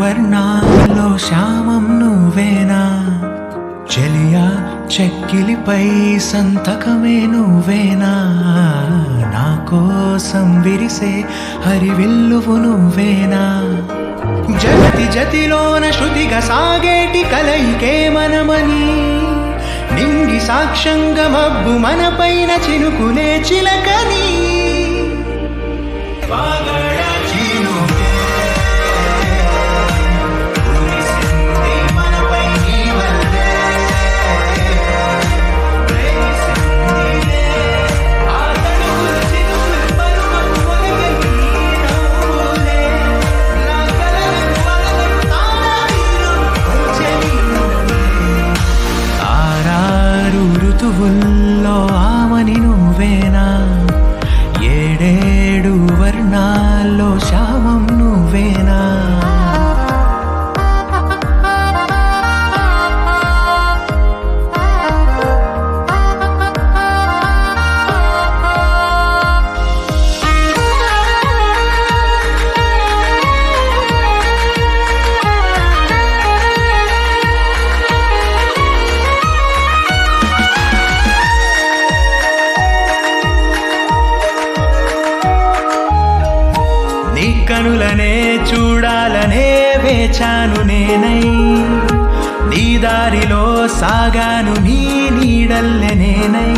వర్ణాల్లో శ్యామం నువ్వేనా చెలియా చెక్కిలిపై సంతకమే నువ్వేనా నా కోసం విరిసే హరివిల్లువు నువ్వేనా జగతి జతిలోన శృతిగా సాగేటి కలయికే మనమని నింగి సాక్ష్యంగా మబ్బు మన పైన చినుకులే చిలకని ఋతువుల్లో ఆమని నువ్వేనా ఏడేడు వర్ణాల్లో శ్యామం నువ్వేనా కనులనే చూడాలనే వేచాను నేనై నీ దారిలో సాగాను నీ నీడల్లె నేనై